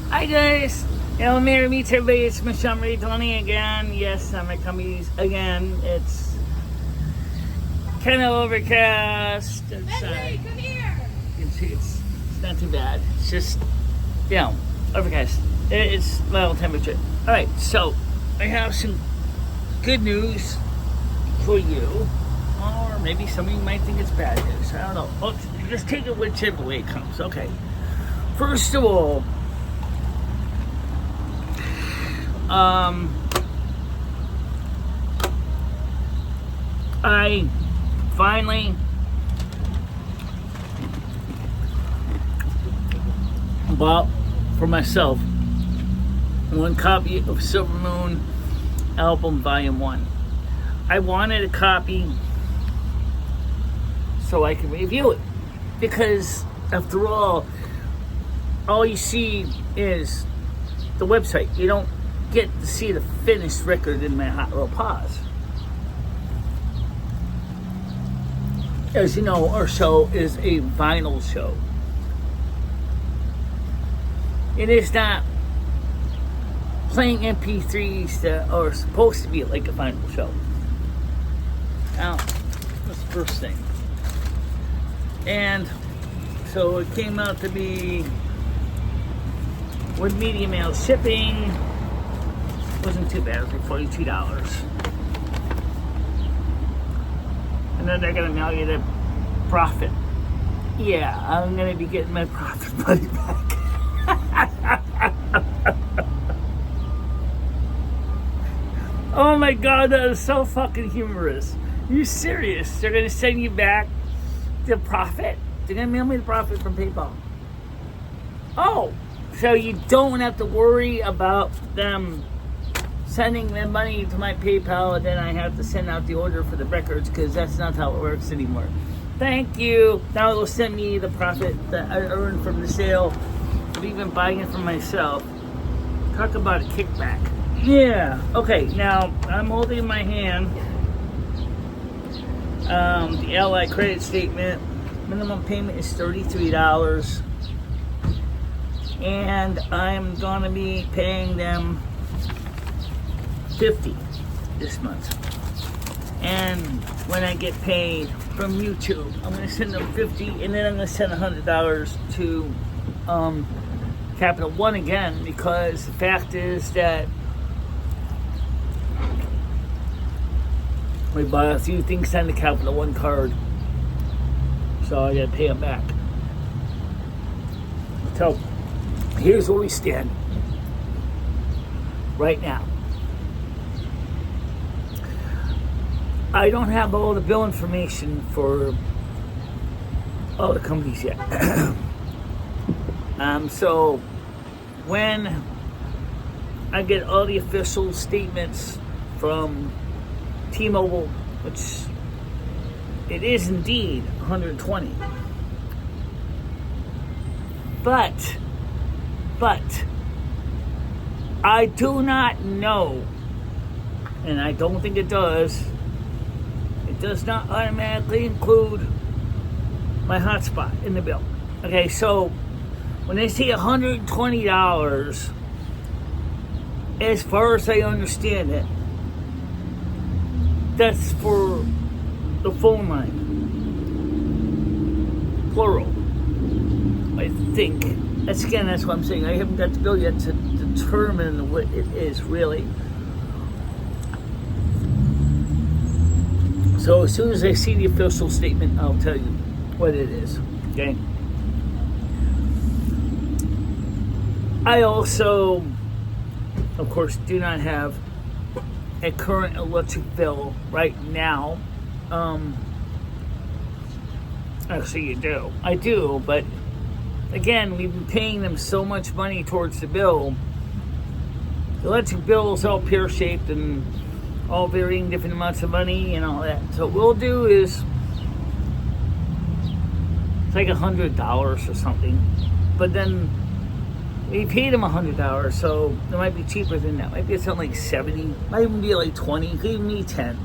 Hi guys, Merry meets everybody. It's Michelle Ray Tony again. Yes, I'm at Cummings again. It's kind of overcast. Henry, come here. You can see it's not too bad. It's just, overcast. It's level temperature. Alright, so I have some good news for you. Or maybe some of you might think it's bad news. I don't know. Well, just take it whichever way it comes. Okay. First of all, I finally bought for myself one copy of Silvermoon Album Volume 1. I wanted a copy so I can review it, because after all you see is the website. You don't get to see the finished record in my hot roll pause. As you know, our show is a vinyl show. It is not playing MP3s that are supposed to be like a vinyl show. Now, that's the first thing. And so it came out to be, with medium mail shipping, wasn't too bad. It was like $42. And then they're gonna mail you the profit. Yeah, I'm gonna be getting my profit money back. Oh my god, that is so fucking humorous. You serious? They're gonna send you back the profit? They're gonna mail me the profit from PayPal. Oh, so you don't have to worry about them sending the money to my PayPal and then I have to send out the order for the records, because that's not how it works anymore. Thank you. Now it'll send me the profit that I earned from the sale of even buying it for myself. Talk about a kickback. Yeah. Okay, now I'm holding in my hand the Ally credit statement. Minimum payment is $33. And I'm gonna be paying them $50 this month. And when I get paid from YouTube, I'm gonna send them $50, and then I'm gonna send $100 to Capital One again, because the fact is that we bought a few things on the Capital One card, so I gotta pay them back. So here's where we stand right now. I don't have all the bill information for all the companies yet. So when I get all the official statements from T-Mobile, which it is indeed 120, but I do not know, and I don't think it does not automatically include my hotspot in the bill. Okay, so when they say $120, as far as I understand it, that's for the phone line, plural, I think. That's what I'm saying. I haven't got the bill yet to determine what it is really. So as soon as I see the official statement, I'll tell you what it is, okay? I also, of course, do not have a current electric bill right now. Actually, you do. I do, but again, we've been paying them so much money towards the bill. The electric bill is all pear-shaped and all varying different amounts of money and all that. So what we'll do is, it's like $100 or something. But then we paid them $100, so it might be cheaper than that. Might be something like 70, might even be like 20, could even be 10.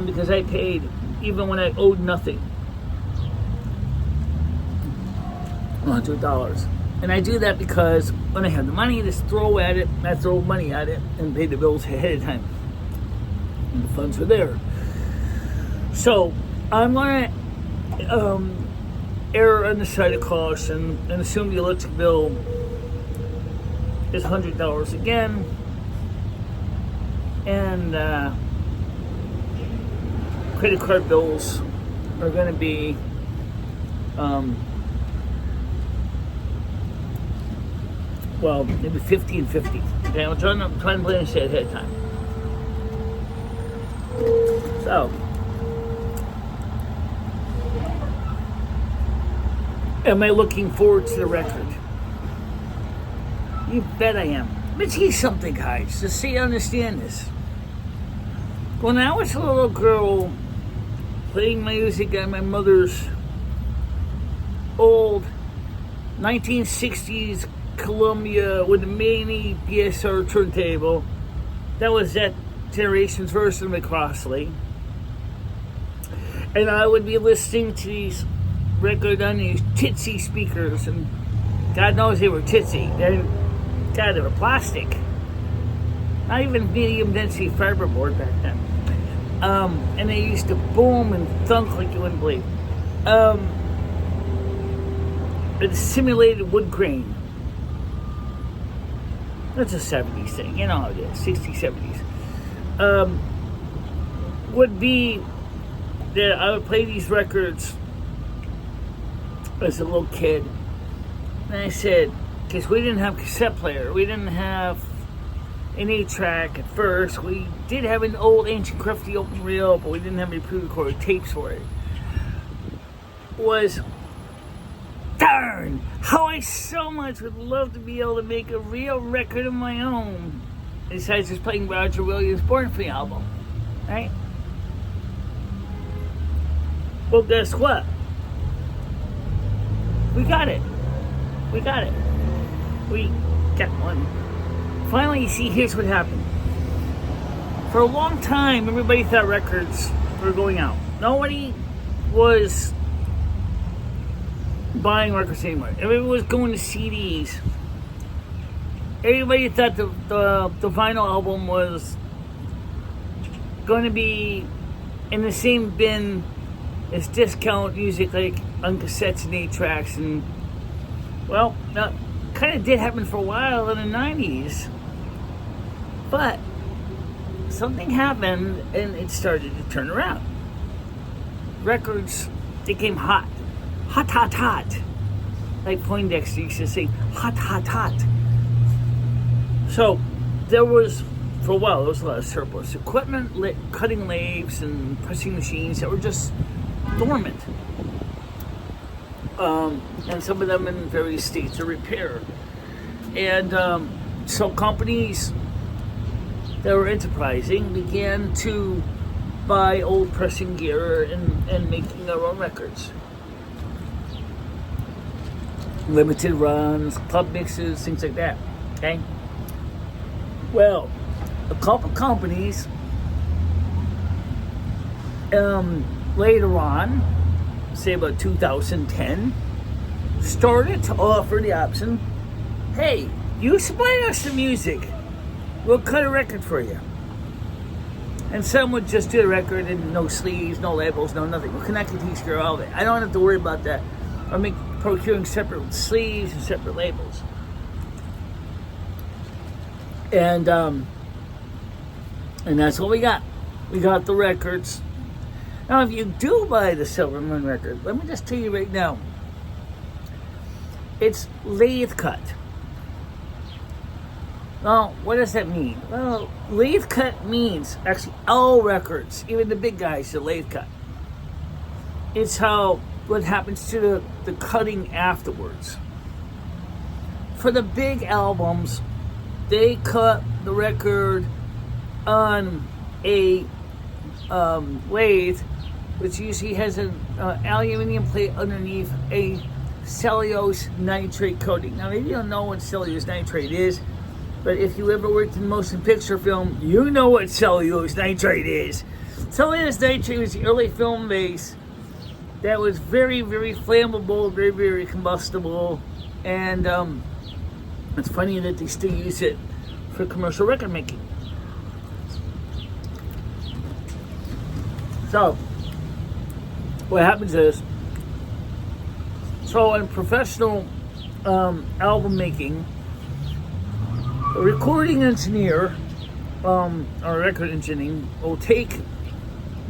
Because I paid even when I owed nothing. $100. And I do that because when I have the money, just throw at it, I throw money at it and pay the bills ahead of time. And the funds are there. So I'm going to err on the side of caution and assume the electric bill is $100 again. And credit card bills are going to be well, maybe 50 and 50. Okay, I'm trying to plan this ahead of time. So, am I looking forward to the record? You bet I am. Let me tell you something, guys, just so you understand this. When I was a little girl playing music on my mother's old 1960s Columbia with a mini PSR turntable. That was that generation's version of McCrossley. And I would be listening to these records on these Titsy speakers, and God knows they were Titsy. God, they were plastic. Not even medium density fiberboard back then. And they used to boom and thunk like you wouldn't believe. It simulated wood grain. That's a 70s thing, you know how it is, 60s, 70s. Would be that I would play these records as a little kid. And I said, because we didn't have cassette player, we didn't have an 8-track at first. We did have an old ancient crufty open reel, but we didn't have any pre-recorded tapes for it. Was darn, how I so much would love to be able to make a real record of my own, besides just playing Roger Williams' Born Free album, right? Well, guess what? We got it. We got one. Finally, you see, here's what happened. For a long time, everybody thought records were going out. Nobody was buying records anymore. Everybody was going to CDs. Everybody thought the vinyl album was going to be in the same bin as discount music, like on cassettes and 8-tracks. And, well, that kind of did happen for a while in the 90s. But something happened and it started to turn around. Records became hot. Hot, hot, hot. Like Poindexter used to say, hot, hot, hot. So, there was, for a while, there was a lot of surplus equipment, cutting lathes and pressing machines that were just dormant. And some of them in various states of repair. And so companies that were enterprising began to buy old pressing gear and making their own records. Limited runs, club mixes, things like that. Okay? Well, a couple companies later on, say about 2010, started to offer the option, hey, you supply us the music, we'll cut a record for you. And some would just do the record and no sleeves, no labels, no nothing. We'll connect the T-shirt, all of it. I don't have to worry about that. Or procuring separate sleeves and separate labels. And that's what we got. We got the records. Now, if you do buy the Silvermoon record, let me just tell you right now, it's lathe cut. Now, what does that mean? Well, lathe cut means, actually, all records, even the big guys, are lathe cut. It's what happens to the cutting afterwards. For the big albums, they cut the record on a lathe, which usually has an aluminum plate underneath a cellulose nitrate coating. Now, maybe you don't know what cellulose nitrate is, but if you ever worked in motion picture film, you know what cellulose nitrate is. Cellulose nitrate was the early film base that was very, very flammable, very, very combustible, And it's funny that they still use it for commercial record making. So, what happens is, so in professional album making, a recording engineer or record engineer will take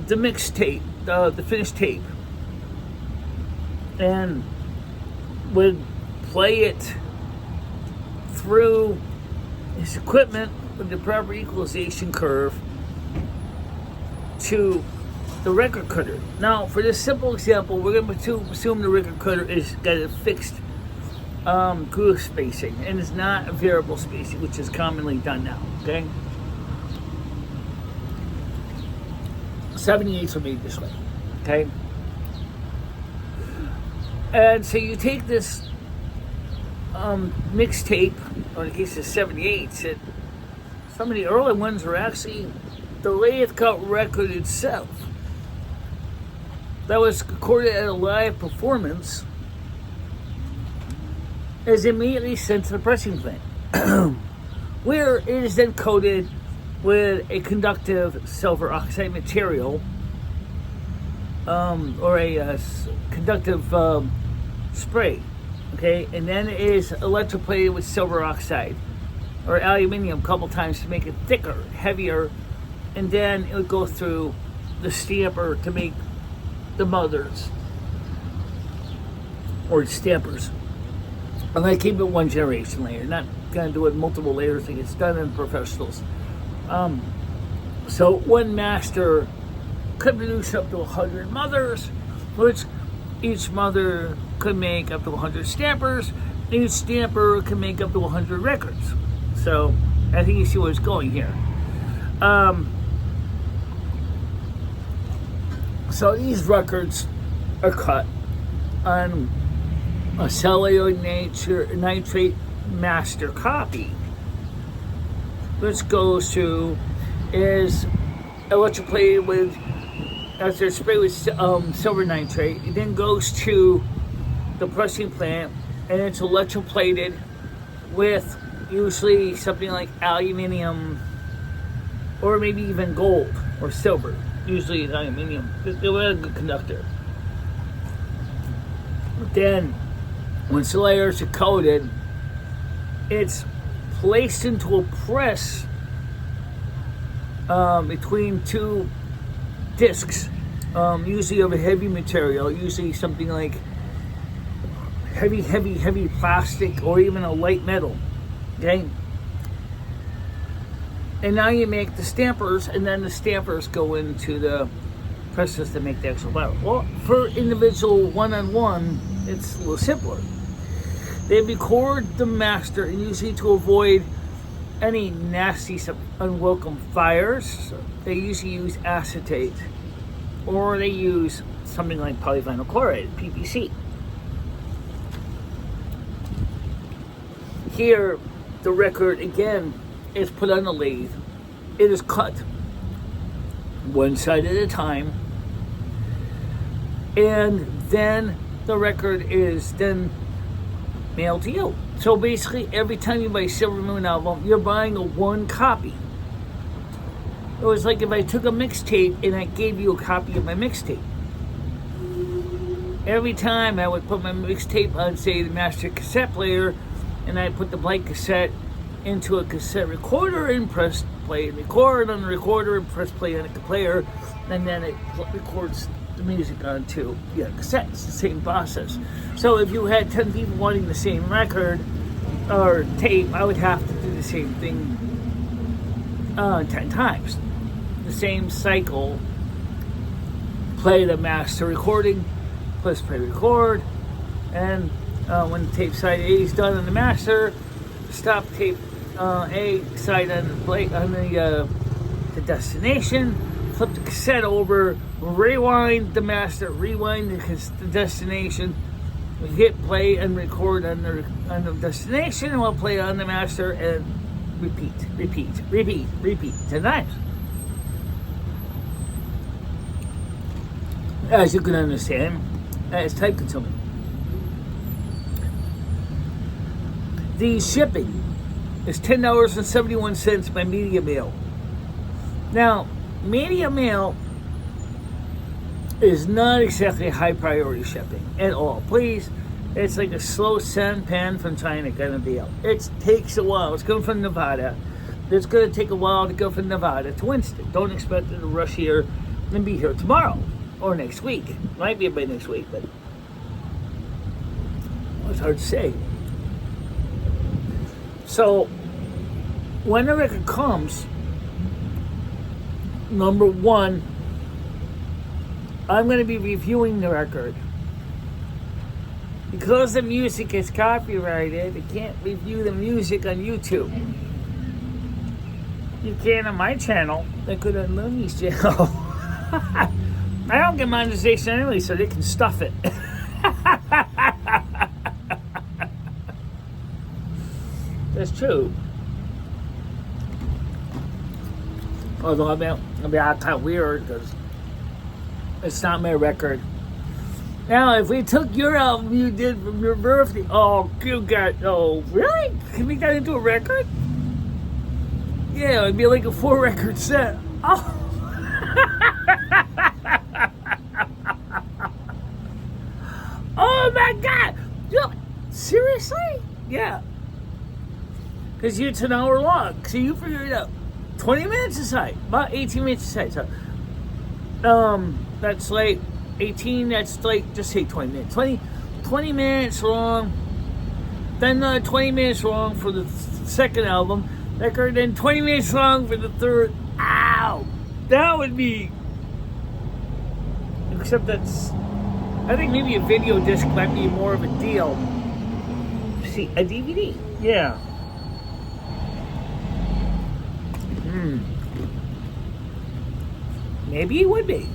the mixed tape, the finished tape, and would play it through his equipment with the proper equalization curve to the record cutter. Now, for this simple example, we're going to assume the record cutter is got a fixed groove spacing and it's not a variable spacing, which is commonly done now. Okay, 78s are made this way. Okay, and so you take this mixed tape, or in the case of 78s, and some of the early ones are actually the lathe cut record itself that was recorded at a live performance is immediately sent to the pressing plant, where it is then coated with a conductive silver oxide material, or a conductive spray. Okay, and then it is electroplated with silver oxide or aluminium a couple times to make it thicker, heavier, and then it would go through the stamper to make the mothers or stampers. I'm going to keep it one generation layer, not going to do it multiple layers thing. It's done in professionals. So one master could produce up to 100 mothers, which each mother could make up to 100 stampers. Each stamper can make up to 100 records. So I think you see where it's going here. So these records are cut on a celluloid nitrate master copy, which goes to is electroplated with, after it's sprayed with silver nitrate, it then goes to the pressing plant and it's electroplated with usually something like aluminium or maybe even gold or silver. Usually it's aluminium. They're a good conductor. But then, once the layers are coated, it's placed into a press between two discs, usually of a heavy material, usually something like heavy plastic or even a light metal. Okay? And now you make the stampers, and then the stampers go into the presses to make the actual vinyl. Well, for individual one-on-one, it's a little simpler. They record the master, and usually to avoid any nasty, unwelcome fires, they usually use acetate, or they use something like polyvinyl chloride, PVC. Here, the record, again, is put on the lathe. It is cut one side at a time, and then the record is then mailed to you. So basically, every time you buy a Silvermoon album, you're buying a one copy. It was like if I took a mixtape and I gave you a copy of my mixtape. Every time I would put my mixtape on, say, the master cassette player, and I put the blank cassette into a cassette recorder and press play and record on the recorder and press play on the player, and then it records the music onto cassette. It's the same process. So if you had 10 people wanting the same record or tape, I would have to do the same thing 10 times. The same cycle. Play the master recording, press play record, and when the tape side A is done on the master, stop tape A side on the plate on the destination, flip the cassette over, rewind the master, rewind the destination, we hit play and record on the destination, and we'll play on the master and repeat 10 times. As you can understand, it's time consuming. The shipping is $10.71 by Media Mail. Now, Media Mail is not exactly high priority shipping at all. Please, it's like a slow send pan from China kind of deal. It takes a while. It's going from Nevada. It's going to take a while to go from Nevada to Winston. Don't expect it to rush here and be here tomorrow or next week. Might be by next week, but it's hard to say. So, when the record comes, number one, I'm going to be reviewing the record. Because the music is copyrighted, I can't review the music on YouTube. You can on my channel. I could on Looney's channel. I don't get monetization anyway, so they can stuff it. That's true. Although I mean kind of weird because it's not my record. Now, if we took your album you did from your birthday, oh, really? Can we get into a record? Yeah, it'd be like a 4-record set. Oh. Oh my God! Seriously? Yeah. Because it's an hour long, so you figure it out. 20 minutes aside, about 18 minutes aside. So, that's like 18. That's like just say 20 minutes. 20 minutes long. Then 20 minutes long for the second album record. Then 20 minutes long for the third. Ow, that would be. Except that's. I think maybe a video disc might be more of a deal. See, a DVD. Yeah. Maybe it would be.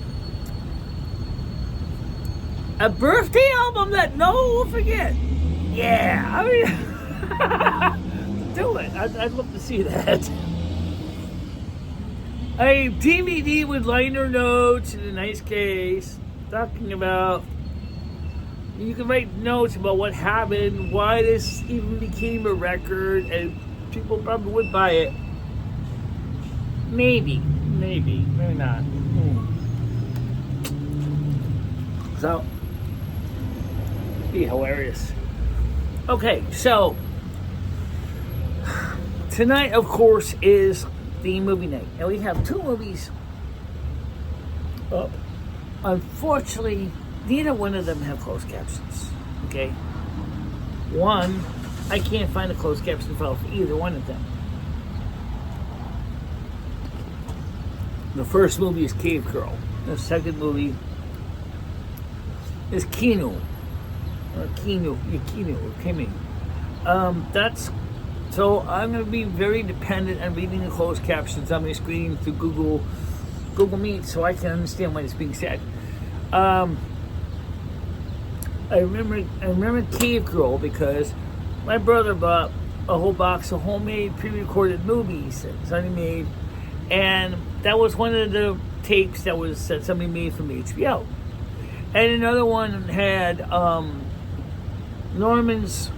A birthday album that no one will forget. Yeah, I mean, do it. I'd love to see that. A DVD with liner notes in a nice case, talking about. You can write notes about what happened, why this even became a record, and people probably would buy it. Maybe not. So, it'd be hilarious. Okay, so tonight, of course, is the movie night, and we have 2 movies up. Unfortunately, neither one of them have closed captions. Okay, one, I can't find a closed caption file for either one of them. The first movie is Cave Girl. The second movie is Kinu. Or Kimi. That's so I'm going to be very dependent on reading the closed captions on my screen through Google Meet so I can understand what is being said. I remember Cave Girl because my brother bought a whole box of homemade pre-recorded movies that Sonny made. And that was one of the tapes that somebody made from HBO. And another one had Norman's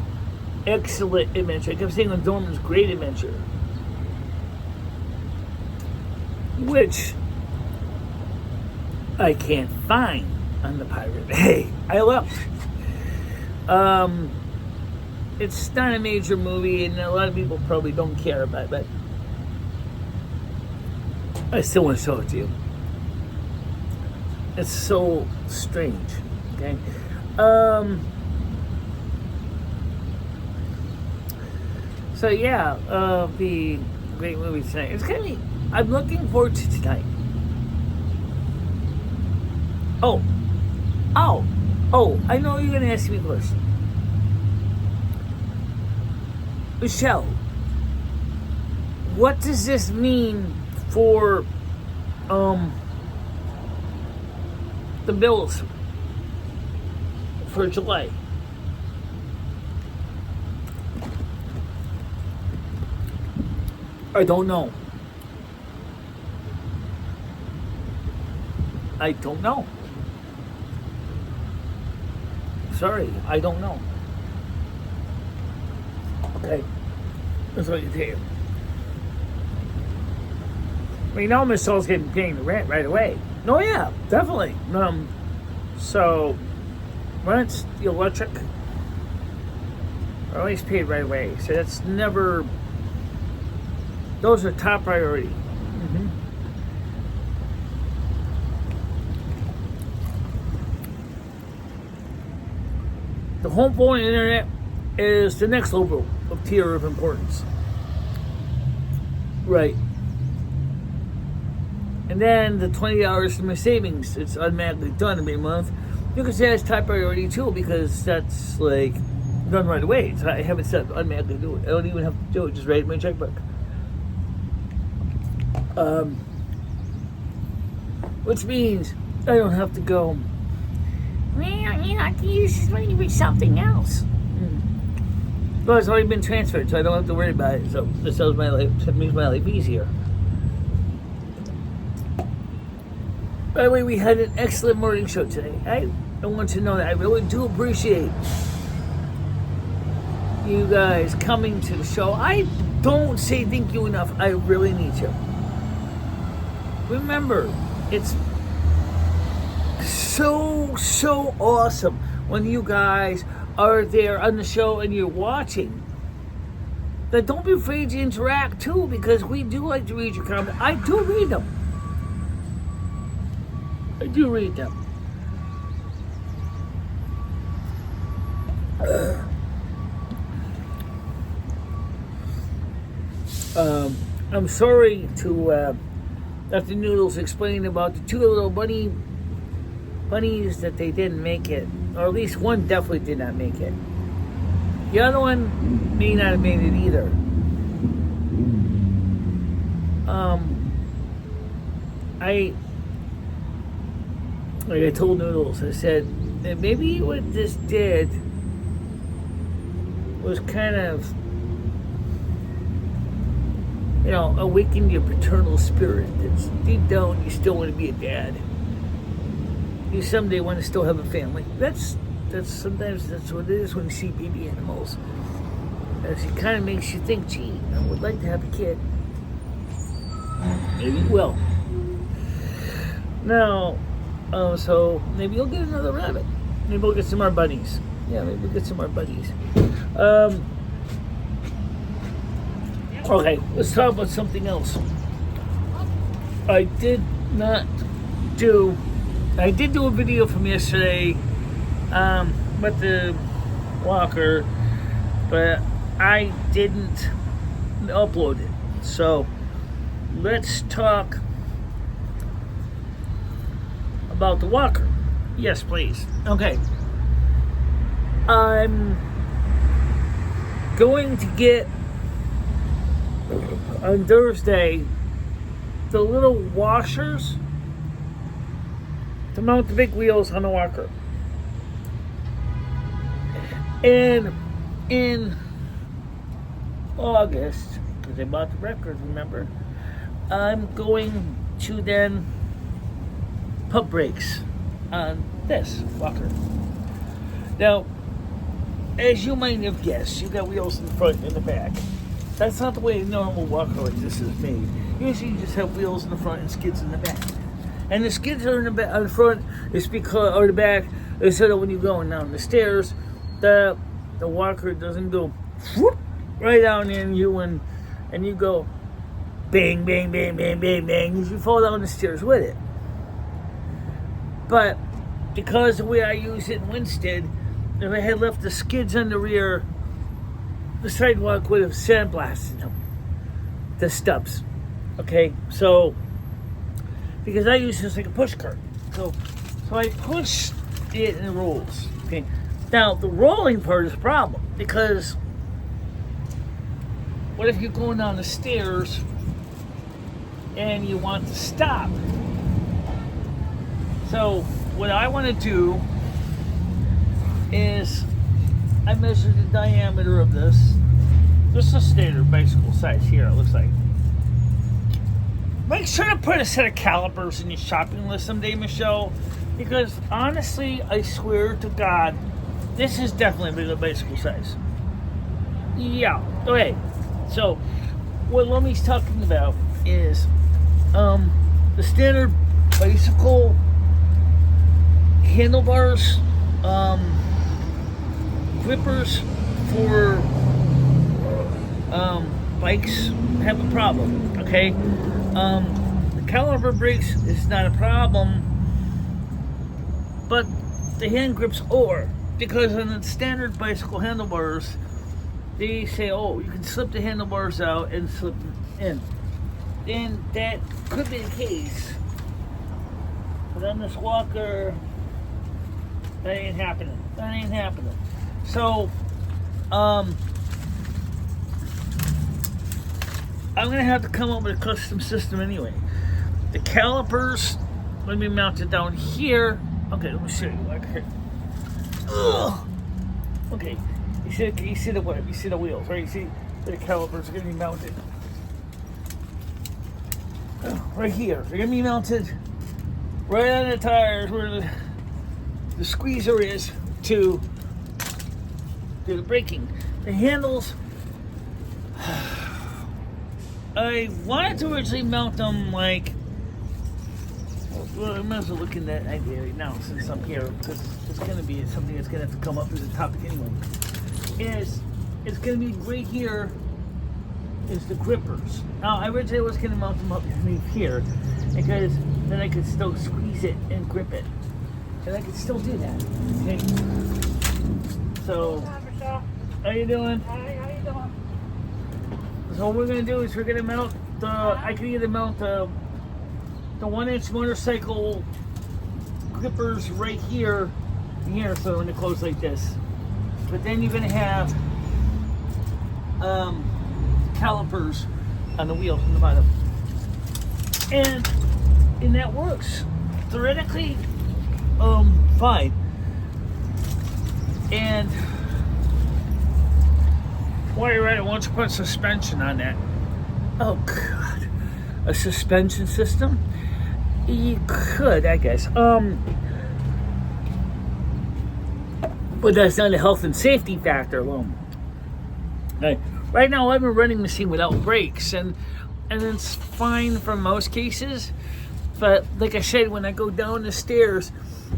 excellent adventure. I kept saying Norman's great adventure. Which I can't find on the Pirate Bay. I looked. It's not a major movie and a lot of people probably don't care about it, but I still want to show it to you. It's so strange. Okay. So yeah, the great movie tonight. It's gonna be. I'm looking forward to tonight. Oh, I know you're gonna ask me a question, Michelle. What does this mean for the bills for July? I don't know. Sorry, I don't know. Okay, that's what I can tell you. I mean, now Miss Soul's getting paying the rent right away. Oh yeah, definitely. So rent, the electric, are always paid right away. So that's never. Those are top priority. Mm-hmm. The home phone and internet is the next level of tier of importance. Right. And then the $20 from my savings, it's automatically done every month. You can say that's top priority too, because that's like done right away. So I haven't set automatically do it. I don't even have to do it, just write my checkbook. Which means I don't have to go, well, you have to use this money for something else. Well, it's already been transferred, so I don't have to worry about it. So this makes my life easier. By the way, we had an excellent morning show today. I want to know that I really do appreciate you guys coming to the show. I don't say thank you enough. I really need to. Remember, it's so awesome when you guys are there on the show and you're watching. But don't be afraid to interact too, because we do like to read your comments. I do read them. I do read them. I'm sorry to Dr. Noodles explain about the two little bunnies that they didn't make it, or at least one definitely did not make it. The other one may not have made it either. Like I told Noodles, I said that maybe what this did was kind of, awaken your paternal spirit. It's deep down, you still want to be a dad. You someday want to still have a family. That's sometimes that's what it is when you see baby animals. It kind of makes you think, gee, I would like to have a kid. Maybe you will. Now, so maybe you'll get another rabbit. Maybe we'll get some more bunnies. Yeah, maybe we'll get some more bunnies. Okay, let's talk about something else. I did do a video from yesterday with the walker, but I didn't upload it. So let's talk about the walker. Yes, please. Okay. I'm going to get on Thursday the little washers to mount the big wheels on the walker. And in August, because I bought the record, remember, I'm going to then put brakes on this walker. Now, as you might have guessed, you got wheels in the front and in the back. That's not the way a normal walker like this is made. Usually you just have wheels in the front and skids in the back. And the skids are in the back, on the front is because, or the back, is so that when you're going down the stairs, the walker doesn't go whoop, right down in you and you go bang, bang, bang, bang, bang, bang, as you fall down the stairs with it. But because the way I use it in Winston, if I had left the skids on the rear, the sidewalk would have sandblasted them, the stubs. Okay, so because I use this like a push cart, so I push it and it rolls. Okay, now the rolling part is a problem, because what if you're going down the stairs and you want to stop? So what I want to do is I measured the diameter of this. This is a standard bicycle size here, it looks like. Make sure to put a set of calipers in your shopping list someday, Michelle, because honestly, I swear to God, this is definitely a bigger bicycle size. Yeah. Okay. So, what Lummy's talking about is the standard bicycle handlebars, grippers for bikes have a problem. Okay. The caliper brakes is not a problem, but the hand grips are, because on the standard bicycle handlebars, they say, oh, you can slip the handlebars out and slip them in. And that could be the case. But on this walker, that ain't happening. So, I'm going to have to come up with a custom system anyway. The calipers, let me mount it down here. Okay, let me show you. Okay. Ugh. Okay. You see the what? You see the wheels, right? You see the calipers are going to be mounted right here. They're going to be mounted right on the tires where the squeezer is to do the braking. The handles, I wanted to originally mount them like, well, I might as well look in that idea right now since I'm here, because it's going to be something that's going to have to come up as a topic anyway. It's going to be right here is the grippers. Now, I originally was going to mount them up underneath here because then I could still squeeze it and grip it. And I could still do that. Okay. So, how you doing? Hi, how you doing? So what we're going to do is we're going to mount I can either mount the 1-inch motorcycle grippers right here and here, so when it close like this. But then you're going to have calipers on the wheels on the bottom. And that works. Theoretically, fine. And while you're at it, why don't you put suspension on that? Oh, God. A suspension system? You could, I guess. But that's not a health and safety factor alone. Right now, I have a running machine without brakes, and it's fine for most cases. But like I said, when I go down the stairs,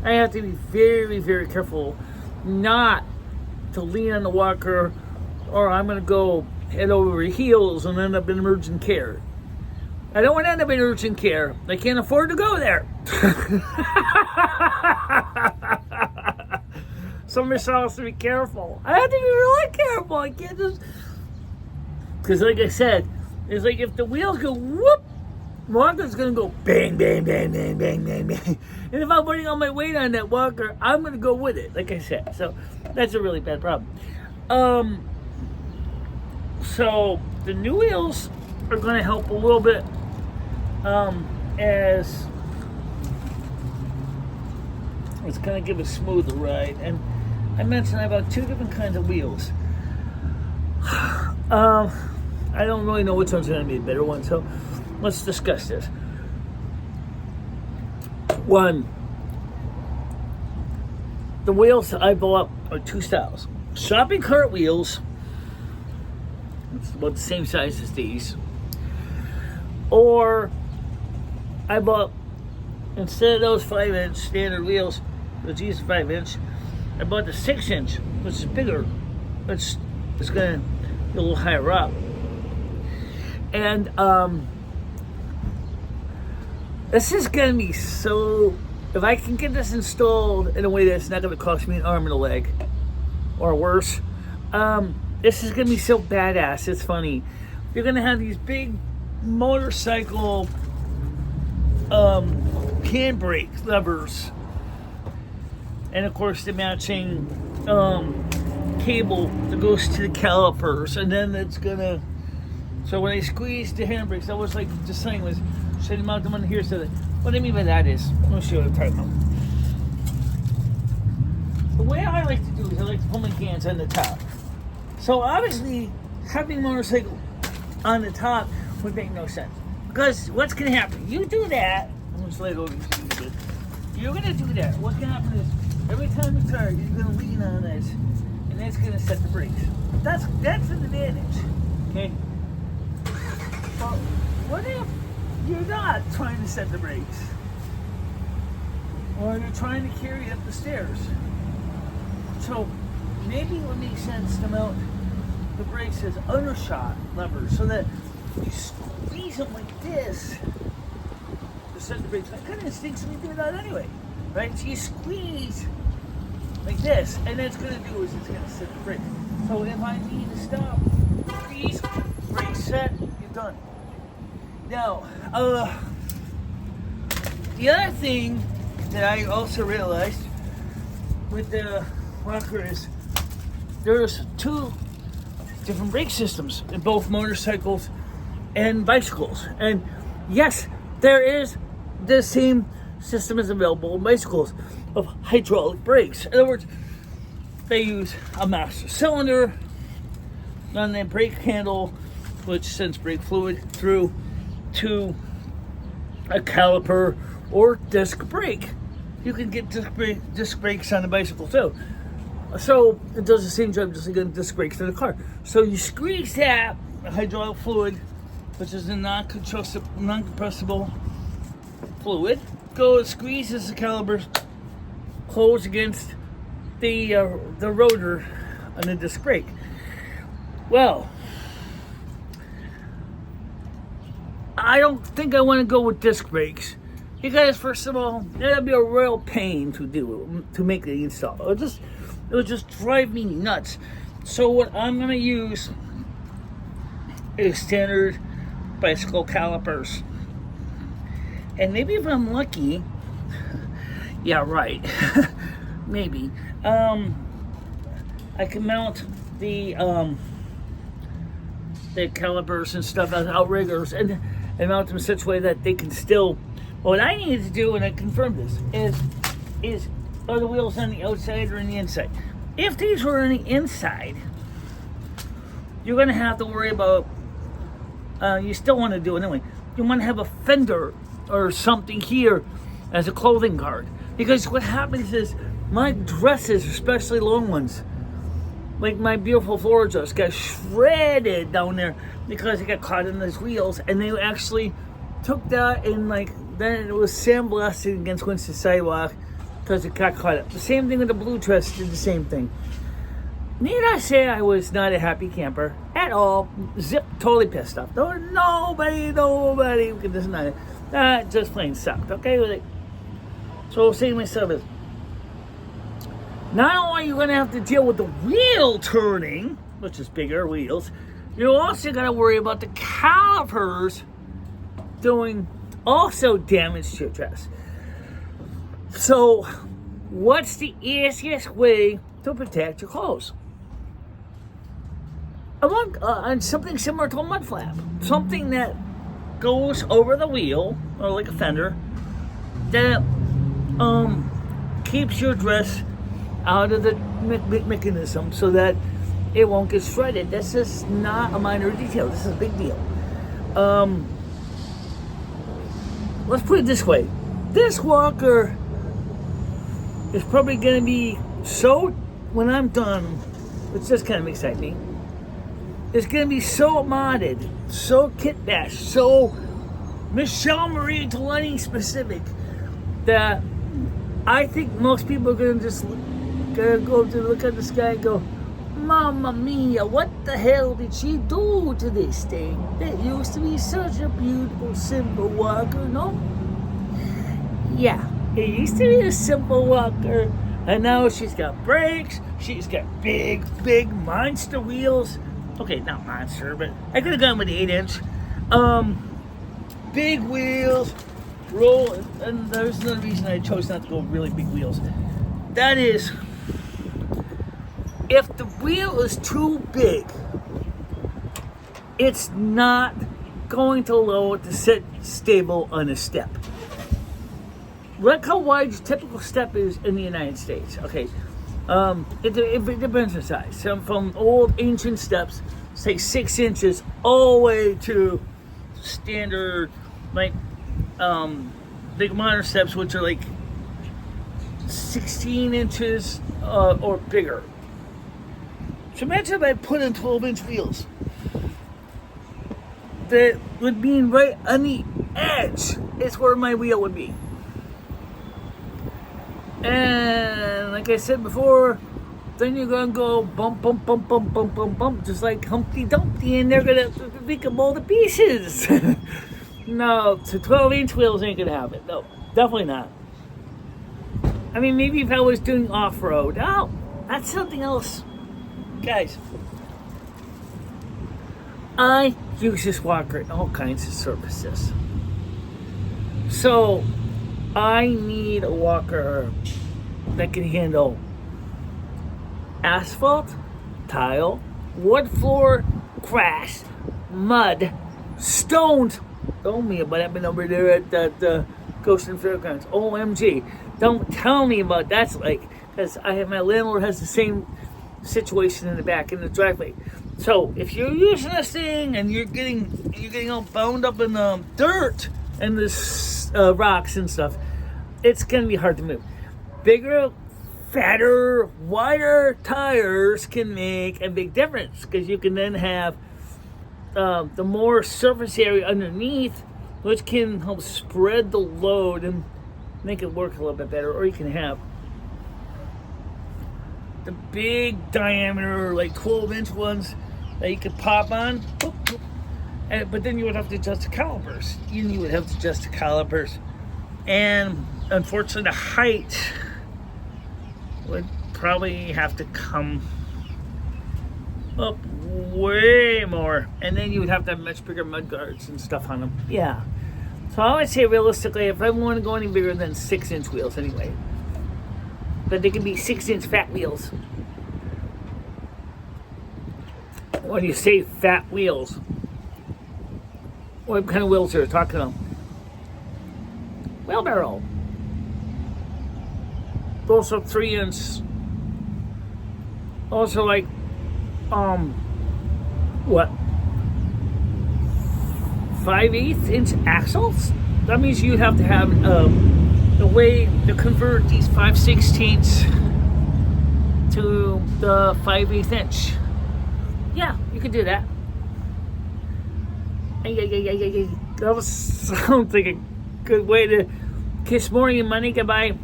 I have to be very, very careful not to lean on the walker, or I'm going to go head over heels and end up in urgent care. I don't want to end up in urgent care. I can't afford to go there. Somebody has to be careful. I have to be really careful. I can't just... Because like I said, it's like if the wheels go whoop, walker's going to go bang, bang, bang, bang, bang, bang, bang. And if I'm putting all my weight on that walker, I'm going to go with it, like I said. So that's a really bad problem. So the new wheels are going to help a little bit as it's going to give a smoother ride. And I mentioned about 2 different kinds of wheels. I don't really know which one's going to be the better one, so let's discuss this. One, the wheels I bought are 2 styles. Shopping cart wheels, it's about the same size as these. Or I bought, instead of those 5-inch standard wheels, these are 5-inch, I bought the 6-inch, which is bigger, which is going to be a little higher up. And this is going to be so, if I can get this installed in a way that's not going to cost me an arm and a leg, or worse, this is going to be so badass, it's funny. You're going to have these big motorcycle handbrake levers, and of course the matching cable that goes to the calipers, and then it's gonna, so when I squeeze the handbrakes, that was like just saying was setting mount them on here. So that, what I mean by that is, let me show you what I'm talking about. The way I like to do is I like to put my hands on the top. So obviously having a motorcycle on the top would make no sense, because what's gonna happen? You do that. I'm gonna slide over. You're gonna do that. What's gonna happen is every time you turn, you're gonna lean on this, and that's gonna set the brakes. that's an advantage. Okay. Well, what if you're not trying to set the brakes, or you're trying to carry up the stairs? So maybe it would make sense to mount the brakes as undershot levers, so that you squeeze them like this to set the brakes. I kind of instinctively do that anyway, right? So you squeeze like this, and then it's going to do is it's going to set the brake. So if I need to stop, squeeze, brake set, you're done. Now, the other thing that I also realized with the rocker is there's two different brake systems in both motorcycles and bicycles. And yes, there is the same system is available in bicycles of hydraulic brakes. In other words, they use a master cylinder on the brake handle, which sends brake fluid through to a caliper or disc brake. You can get disc brakes on the bicycle too. So it does the same job just like a disc brakes in the car. So you squeeze that hydraulic fluid, which is a non-compressible fluid, goes, squeezes the calipers, close against the rotor on the disc brake. Well, I don't think I want to go with disc brakes because, first of all, that'd be a real pain to make the install. It would just drive me nuts. So what I'm going to use is standard bicycle calipers. And maybe if I'm lucky, yeah, right, maybe, I can mount the calipers and stuff as outriggers and mount them in such a way that they can still. What I need to do, and I confirm this, is are the wheels on the outside or on the inside? If these were on the inside, you're going to have to worry about. You still want to do it anyway. You want to have a fender or something here as a clothing guard, because what happens is my dresses, especially long ones, like my beautiful floor dress, got shredded down there because it got caught in those wheels, and they actually took that and then it was sandblasted against Winston sidewalk because it got caught up. The same thing with the blue dress, did the same thing. Need I say I was not a happy camper at all. Zip, totally pissed off. Nobody can deny it. That just plain sucked, okay? So I was saying to myself is, not only are you going to have to deal with the wheel turning, which is bigger wheels, you also got to worry about the calipers doing also damage to your dress. So, what's the easiest way to protect your clothes? On something similar to a mud flap, something that goes over the wheel, or like a fender, that keeps your dress out of the mechanism so that it won't get shredded. This is not a minor detail. This is a big deal. Let's put it this way. This walker is probably going to be so, when I'm done, which just kind of excites me, it's going to be so modded, so kit bashed, so Michelle Marie Delaney specific, that I think most people are going to just go to look at the sky and go, Mamma mia, what the hell did she do to this thing? It used to be such a beautiful, simple walker, no? Yeah, it used to be a simple walker, and now she's got brakes, she's got big monster wheels. Okay, not monster, but I could have gone with the 8-inch. Big wheels, roll, and there's another reason I chose not to go with really big wheels. That is, if the wheel is too big, it's not going to allow it to sit stable on a step. Look how wide your typical step is in the United States. Okay, it depends on size. Some from old ancient steps, say 6 inches, all the way to standard, big modern steps, which are 16 inches or bigger. So imagine if I put in 12-inch wheels. That would mean right on the edge is where my wheel would be. And like I said before, then you're gonna go bump, bump, bump, bump, bump, bump, bump, just like Humpty Dumpty, and they're gonna pick them all to pieces. No, so 12-inch wheels ain't gonna have it. No, definitely not. I mean, maybe if I was doing off-road. Oh, that's something else. Guys, I use this walker in all kinds of surfaces. So, I need a walker that can handle asphalt, tile, wood floor, grass, mud, stones. Oh me, but I've been over there at the Ghost and Fairgrounds. OMG. Don't tell me about that's like, because my landlord has the same situation in the back in the driveway. So if you're using this thing and you're getting all bound up in the dirt and the rocks and stuff, it's gonna be hard to move. Bigger, fatter, wider tires can make a big difference, because you can then have the more surface area underneath, which can help spread the load and make it work a little bit better. Or you can have the big diameter, like 12-inch ones that you could pop on. But then you would have to adjust the calipers. You would have to adjust the calipers. And unfortunately, the height would probably have to come up way more. And then you would have to have much bigger mud guards and stuff on them. Yeah. So I would say realistically, if I want to go any bigger than 6-inch wheels anyway. But they can be 6-inch fat wheels. When you say fat wheels, what kind of wheels are you talking about? Wheelbarrow. Those are 3-inch. Also like, what? 5/8-inch axles? That means you have to have a way to convert these 5/16 to the 5/8-inch. Yeah, you could do that. That was sounds like a good way to kiss morning and money goodbye.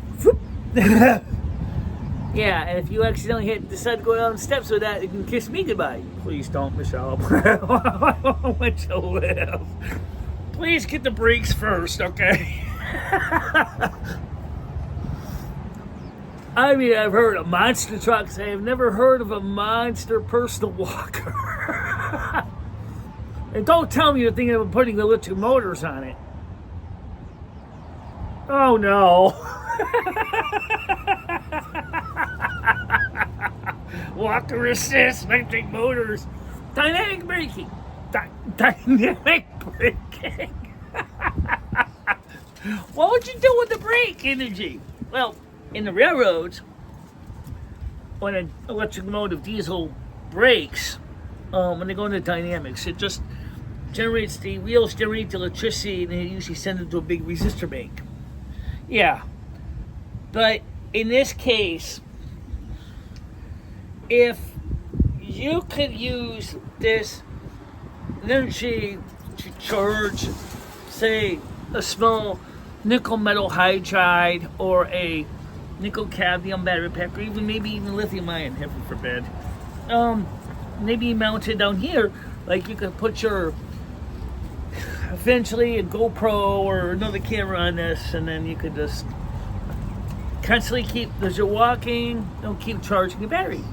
Yeah, and if you accidentally decide to go down the steps with that, you can kiss me goodbye. Please don't, Michelle. I want you to live. Please get the brakes first, okay? I mean, I've heard of monster trucks. I have never heard of a monster personal walker. And don't tell me you're thinking of putting electric motors on it. Oh, no. Walker assist, electric motors, dynamic braking. Dynamic braking. What would you do with the brake energy? Well, in the railroads, when an electric motive diesel brakes, when they go into dynamics, it just generates the wheels, generate the electricity, and it usually sends it to a big resistor bank. Yeah, but in this case, if you could use this energy to charge, say, a small nickel metal hydride or a nickel cadmium battery pack, or maybe even lithium ion, heaven forbid, maybe mounted down here, like you could put your eventually a GoPro or another camera on this, and then you could just constantly keep, as you're walking, don't keep charging your battery.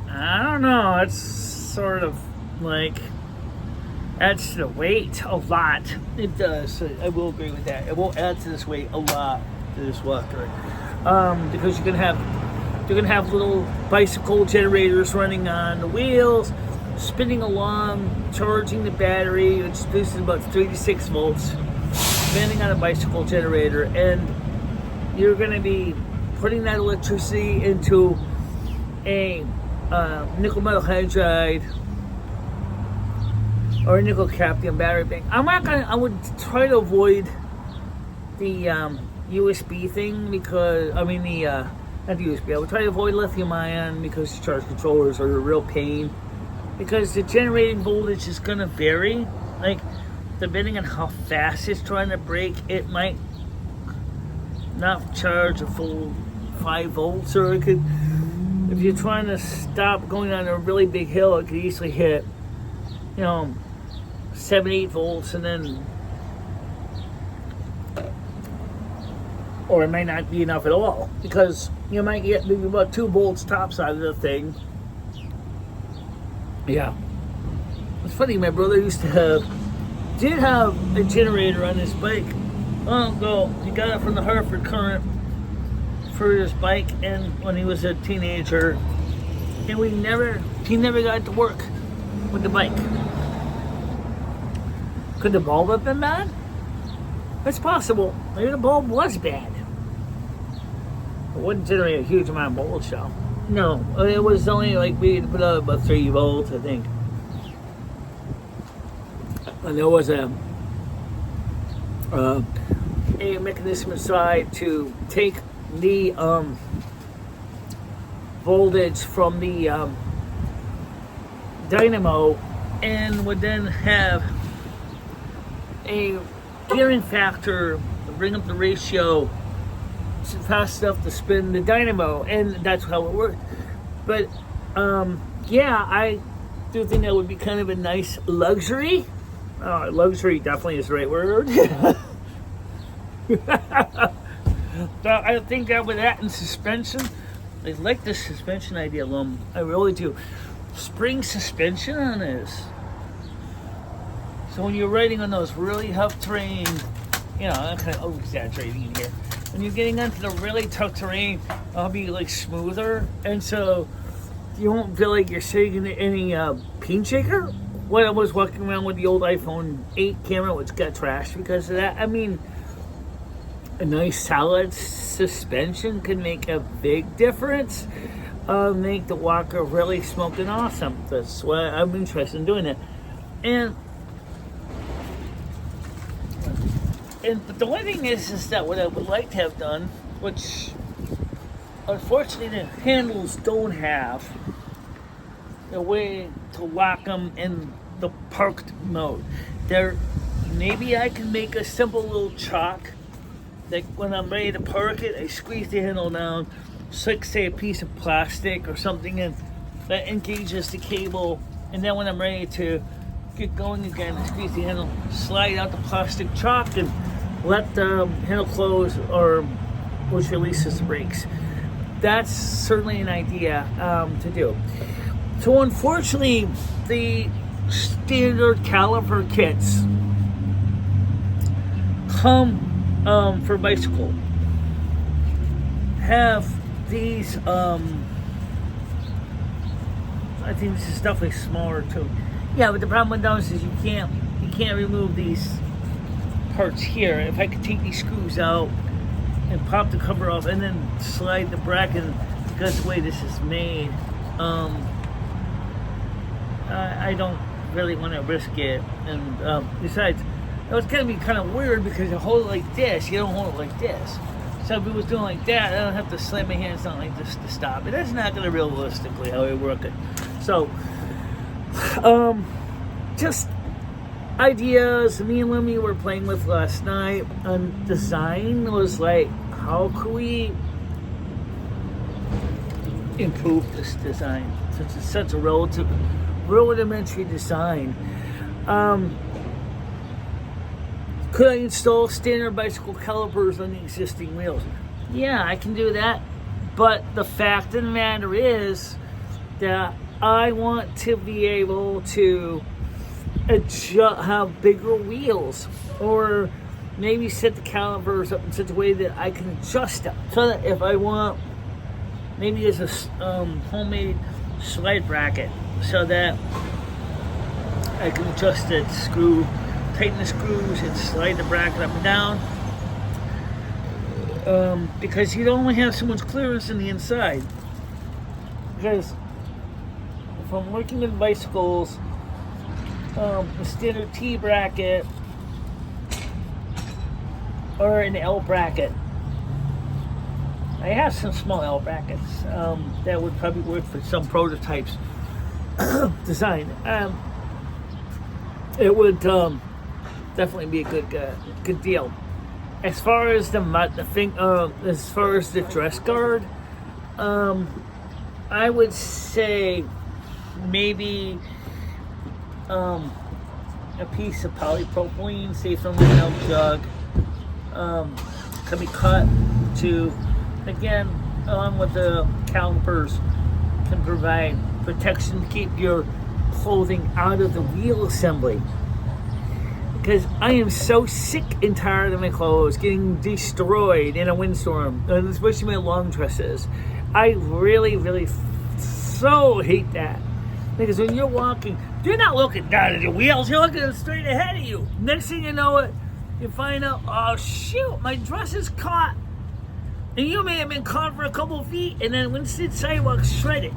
I don't know, it's sort of like, adds to the weight a lot. It does. I will agree with that. It will add to this weight a lot, to this walker, because you can have little bicycle generators running on the wheels, spinning along, charging the battery, which produces about 3 to 6 volts, depending on a bicycle generator, and you're going to be putting that electricity into a nickel metal hydride or a nickel cadmium battery bank. I would try to avoid the USB thing, because the not the USB. I would try to avoid lithium ion because charge controllers are a real pain. Because the generating voltage is going to vary. Like, depending on how fast it's trying to break, it might not charge a full 5 volts, or it could, if you're trying to stop going on a really big hill, it could easily hit, 7-8 volts, and then, or it might not be enough at all, because you might get maybe about 2 volts tops out of the thing. Yeah, it's funny. My brother did have a generator on his bike. He got it from the Hartford Current for his bike, and when he was a teenager, and he never got to work with the bike. Could the bulb have been bad? It's possible. Maybe the bulb was bad. It wouldn't generate a huge amount of voltage, though. No, it was only like we had put out about 3 volts, I think. And there was a mechanism inside to take the voltage from the dynamo, and would then have a gearing factor to bring up the ratio fast enough to spin the dynamo, and that's how it worked. But I do think that would be kind of a nice luxury. Luxury definitely is the right word. But I think that with that and suspension, I like the suspension idea, I really do. Spring suspension on this. So when you're riding on those really tough terrain, I'm kind of over-exaggerating in here. When you're getting onto the really tough terrain, it'll be like smoother, and so you won't feel like you're sitting in any peen shaker. When I was walking around with the old iPhone 8 camera, which got trashed because of that, I mean, a nice solid suspension can make a big difference. Make the walker really smoking awesome. That's why I'm interested in doing it. But the one thing is that what I would like to have done, which unfortunately the handles don't have, a way to lock them in the parked mode. Maybe I can make a simple little chock. Like when I'm ready to park it, I squeeze the handle down, stick, say, a piece of plastic or something, and that engages the cable. And then when I'm ready to get going again, I squeeze the handle, slide out the plastic chock, and let the handle close, which releases the brakes. That's certainly an idea to do. So unfortunately, the standard caliper kits come for bicycle have these. I think this is definitely smaller too. Yeah, but the problem with those is you can't remove these parts here. If I could take these screws out and pop the cover off and then slide the bracket, because the way this is made, I don't really want to risk it. And besides, it's going to be kind of weird because you hold it like this, you don't hold it like this. So if it was doing like that, I don't have to slam my hands down like this to stop it. That's not going to realistically how I work it. So, just ideas me and Lemmy were playing with last night on design was like, how could we improve this design? Such a rudimentary design. Could I install standard bicycle calipers on the existing wheels? Yeah, I can do that. But the fact of the matter is that I want to be able to have bigger wheels, or maybe set the calipers up in such a way that I can adjust them. So that if I want, maybe there's a homemade slide bracket so that I can adjust it, tighten the screws and slide the bracket up and down, because you don't only have so much clearance in the inside. Because if I'm working with bicycles, a standard T bracket or an L bracket I have some small L brackets that would probably work for some prototypes design. It would definitely be a good deal. As far as as far as the dress guard, I would say maybe a piece of polypropylene, say from the milk jug, can be cut to, again, along with the calipers, can provide protection to keep your clothing out of the wheel assembly. Because I am so sick and tired of my clothes getting destroyed in a windstorm, and especially my long dresses. I really, really so hate that. Because when you're walking, you're not looking down at the wheels, you're looking straight ahead of you. Next thing you know it, you find out, oh shoot, my dress is caught. And you may have been caught for a couple of feet, and then when it's the sidewalk, shredded.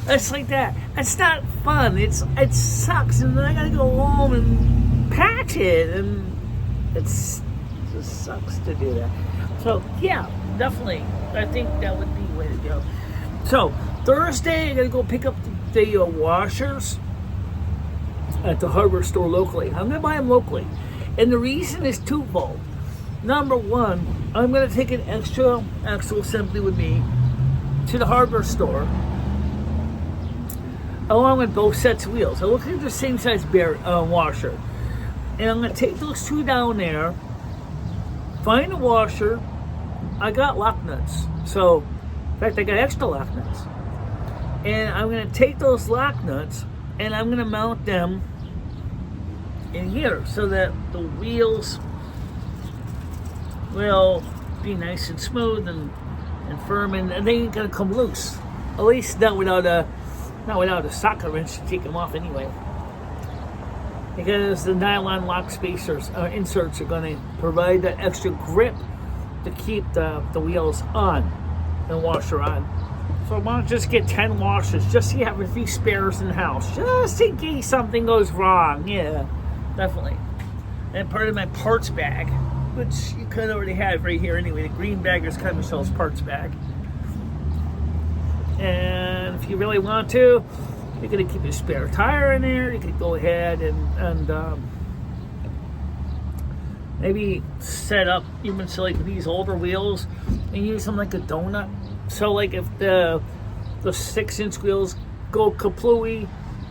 It's like that. It's not fun. It sucks, and then I gotta go home and patch it, and it just sucks to do that. So yeah, definitely, I think that would be the way to go. So Thursday, I gotta go pick up the washers at the hardware store locally. I'm gonna buy them locally, and the reason is twofold. Number one, I'm gonna take an extra axle assembly with me to the hardware store, along with both sets of wheels. I look at the same size washer, and I'm going to take those two down there, find a washer. I got lock nuts, so in fact I got extra lock nuts, and I'm going to take those lock nuts and I'm going to mount them in here so that the wheels will be nice and smooth and firm, and they ain't going to come loose, at least not without a socket wrench to take them off anyway. Because the nylon lock spacers inserts are going to provide that extra grip to keep the wheels on and washer on. So I want to just get 10 washers just so you have a few spares in the house, just in case something goes wrong. Yeah, definitely. And part of my parts bag, which you could already have right here anyway. The green bag is kind of Michelle's parts bag. And if you really want to, you're going to keep a spare tire in there. You could go ahead and maybe set up even so like these older wheels and use them like a donut. So like if the 6-inch wheels go kaplooey,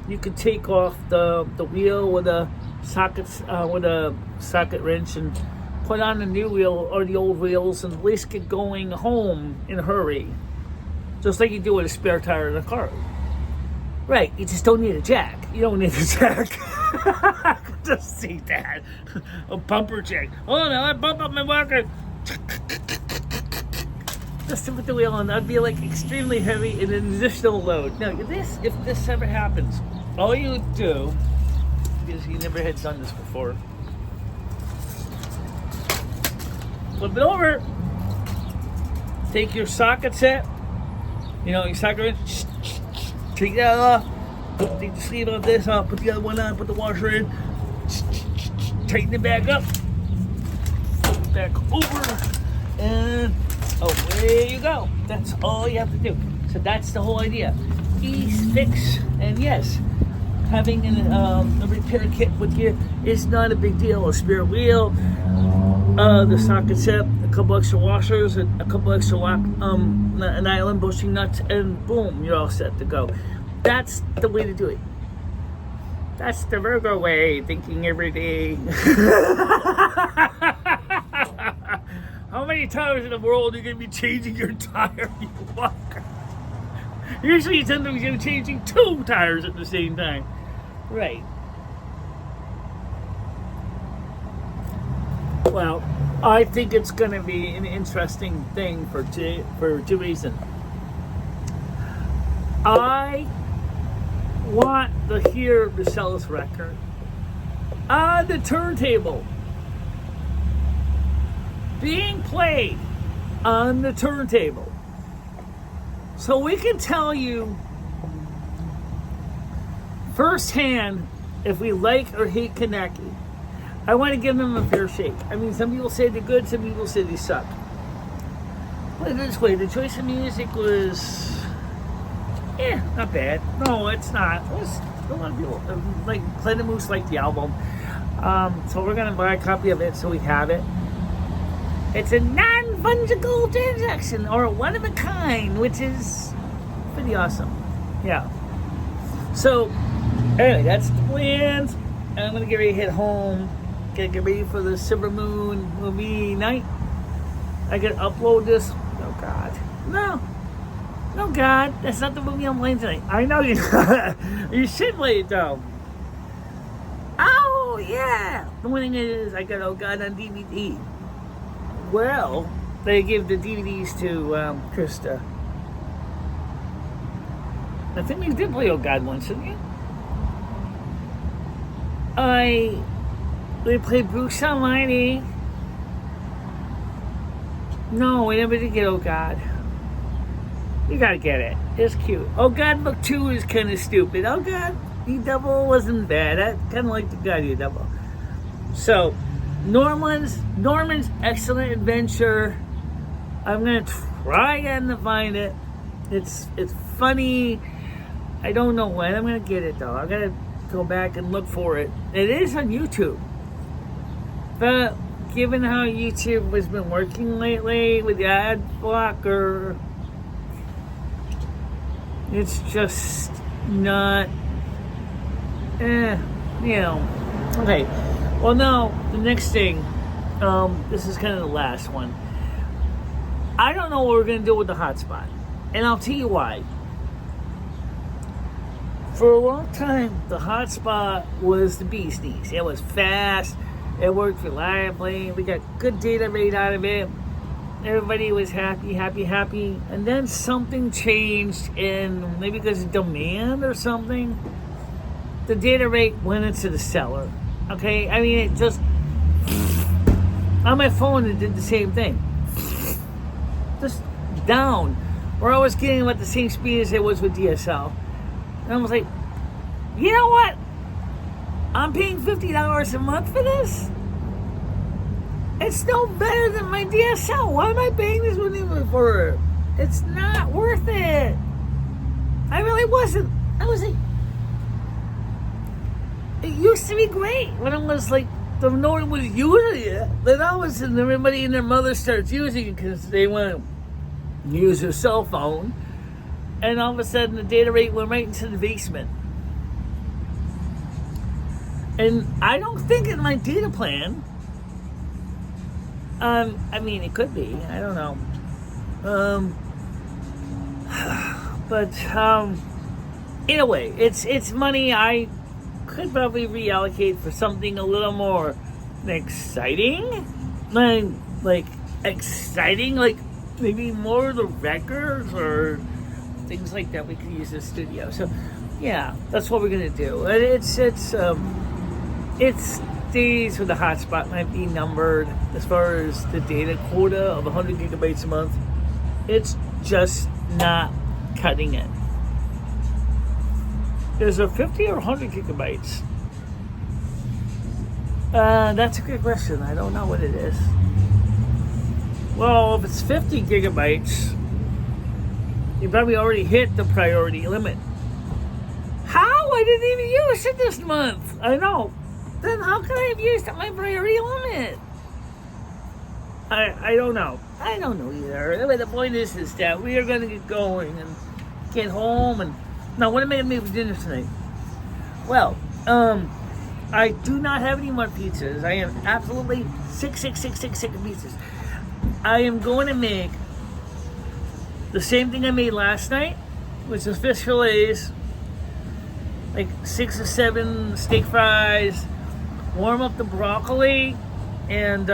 you could take off the wheel with a socket wrench and put on the new wheel or the old wheels and at least get going home in a hurry. Just like you do with a spare tire in a car. Right, you just don't need a jack. You don't need a jack. I could just see that. A bumper jack. Oh no, I bump up my walker. Just to put the wheel on, that'd be like extremely heavy and an additional load. Now, if this ever happens, all you would do, because you never had done this before, flip it over, take your socket set, your socket wrench, take that off, take the sleeve off this off, put the other one on, put the washer in, tighten it back up, flip it back over, and away you go. That's all you have to do. So that's the whole idea. Ease, fix, and yes, having a repair kit with you is not a big deal. A spare wheel, the socket set, a couple extra washers, a couple extra nylon bushing nuts, and boom, you're all set to go. That's the way to do it. That's the Virgo way, thinking every day. How many times in the world are you going to be changing your tire, you walker? Usually sometimes you're changing 2 tires at the same time. Right. Well, I think it's going to be an interesting thing for two reasons. I want to hear Michelle's record on the turntable, being played on the turntable, so we can tell you firsthand if we like or hate Kunaki. I want to give them a fair shake. I mean, some people say they're good, some people say they suck. put it this way, the choice of music was, not bad. No, it's not. It was a lot of people, like, Planet Moose liked the album. So we're going to buy a copy of it so we have it. It's a non-fungible transaction, or one of a kind, which is pretty awesome. Yeah. So, anyway, that's the plans. And I'm going to get ready to hit home. Get ready for the Silvermoon movie night. I can upload this. Oh, God. No, God. That's not the movie I'm playing tonight. I know you. You should play it, though. Oh, yeah. The one thing is, I got Oh, God on DVD. Well, they give the DVDs to Krista. I think we did play Oh God once, didn't you? We played Bruce Almighty. No, we never did get Oh God. You gotta get it. It's cute. Oh God Book 2 is kind of stupid. Oh God, You Devil wasn't bad. I kind of like the God You Devil. So, Norman's Excellent Adventure. I'm gonna try again to find it. It's funny. I don't know when I'm gonna get it though. I gotta go back and look for it. It is on YouTube, but given how YouTube has been working lately with the ad blocker, it's just not. Okay. Well, now, the next thing, this is kind of the last one. I don't know what we're going to do with the hotspot. And I'll tell you why. For a long time, the hotspot was the bee's knees. It was fast. It worked reliably. We got good data rate out of it. Everybody was happy. And then something changed, and maybe because of demand or something, the data rate went into the cellar. Okay, I mean, it just, on my phone, it did the same thing. Just down. Where I was getting about the same speed as it was with DSL. And I was like, you know what? I'm paying $50 a month for this? It's no better than my DSL. Why am I paying this money for? It's not worth it. I really wasn't. I was like, it used to be great when it was like no one was using it. Then all of a sudden everybody and their mother starts using it because they want to use their cell phone. And all of a sudden the data rate went right into the basement. And I don't think in my data plan, I mean, it could be. I don't know. In a way, it's money I could probably reallocate for something a little more exciting. Like exciting, like maybe more of the records or things like that we could use in the studio. So, yeah, that's what we're gonna do. And it's days with the hotspot might be numbered as far as the data quota of 100 gigabytes a month. It's just not cutting it. Is it 50 or 100 gigabytes? That's a good question. I don't know what it is. Well, if it's 50 gigabytes, you probably already hit the priority limit. How? I didn't even use it this month. I know. Then how could I have used my priority limit? I don't know. I don't know either. Anyway, the point is that we are going to get going and get home. And now, what am I going to make for dinner tonight? Well, I do not have any more pizzas. I am absolutely sick of pizzas. I am going to make the same thing I made last night, which is fish fillets, like 6 or 7 steak fries, warm up the broccoli, and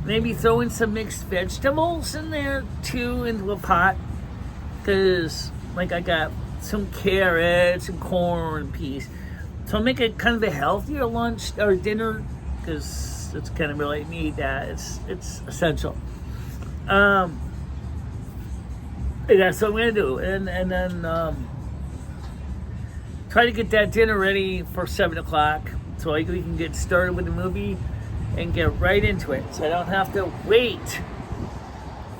maybe throw in some mixed vegetables in there too into a pot, because like I got some carrots and corn and peas. So I'll make it kind of a healthier lunch or dinner, because it's kind of really need that. It's essential. That's what I'm gonna do, and then try to get that dinner ready for 7 o'clock, so we can get started with the movie and get right into it, so I don't have to wait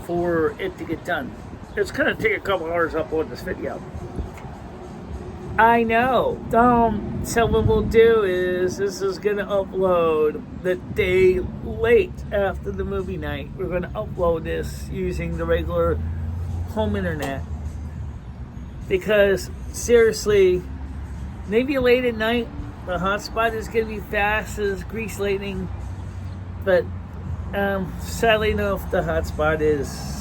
for it to get done. It's gonna take a couple hours to upload this video. I know. So what we'll do is, this is gonna upload the day late after the movie night. We're gonna upload this using the regular home internet. Because, seriously, maybe late at night, the hotspot is gonna be fast as grease lightning. But, sadly enough, the hotspot is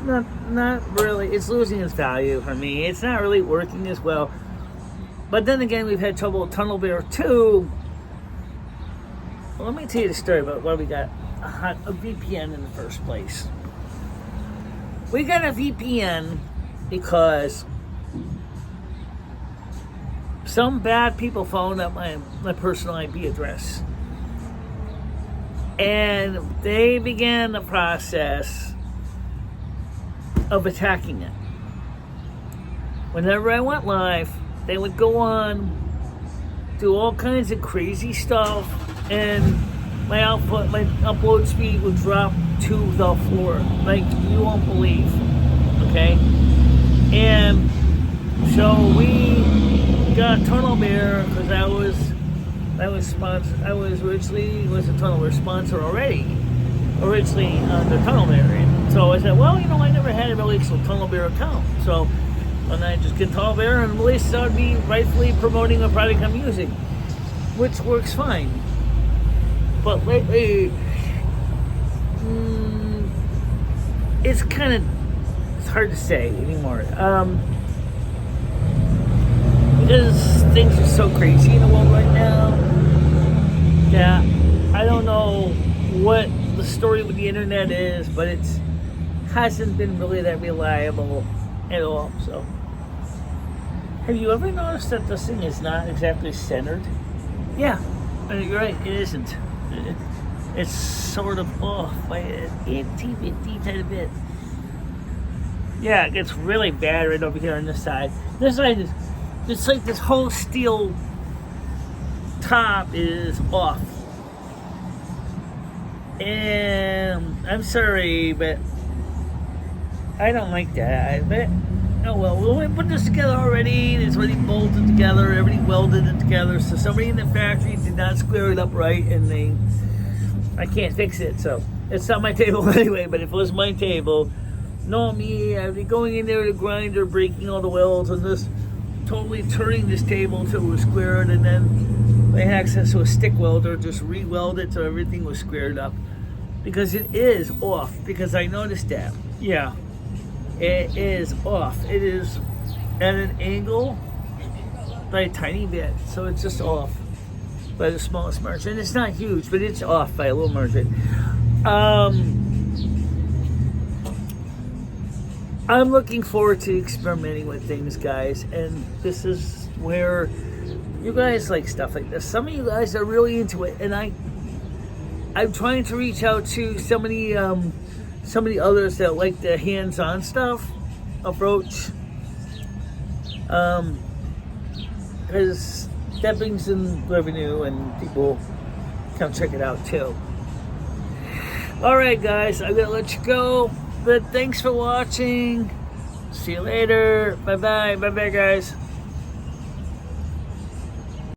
not really. It's losing its value for me. It's not really working as well. But then again, we've had trouble with Tunnel Bear too. Well, let me tell you the story about why we got a VPN in the first place. We got a VPN because some bad people found out my personal IP address. And they began the process of attacking it. Whenever I went live, they would go on, do all kinds of crazy stuff, and my upload speed would drop to the floor, like you won't believe. Okay, and so we got Tunnel Bear because I was originally a Tunnel Bear sponsor already. Originally on the Tunnel Bear, and so I said, well, I never had a really Tunnel Bear account, so when I just get Tunnel Bear, and at least I would be rightfully promoting a product I'm using, which works fine. But lately, it's hard to say anymore, because things are so crazy in the world right now that I don't know what the story with the internet is, but it hasn't been really that reliable at all. So, have you ever noticed that this thing is not exactly centered? Yeah, you're right, it isn't. It's sort of off by a teeny tiny bit. Yeah, it gets really bad right over here on this side. This side is, it's like this whole steel top is off. And I'm sorry, but I don't like that. But oh well, we put this together already. It's already bolted together. Everybody welded it together. So somebody in the factory did not square it up right, and I can't fix it. So it's not my table anyway. But if it was my table, know me, I'd be going in there to grinder, breaking all the welds, and just totally turning this table until it was squared, and then I had access to a stick welder, just re-weld it so everything was squared up. Because it is off, because I noticed that. Yeah, it is off. It is at an angle by a tiny bit, so it's just off by the smallest margin. It's not huge, but it's off by a little margin. I'm looking forward to experimenting with things, guys, and this is where you guys like stuff like this. Some of you guys are really into it, and I'm trying to reach out to so many others that like the hands-on stuff approach, because that brings in revenue and people come check it out too. All right, guys, I'm gonna let you go, but thanks for watching. See you later. Bye bye, guys.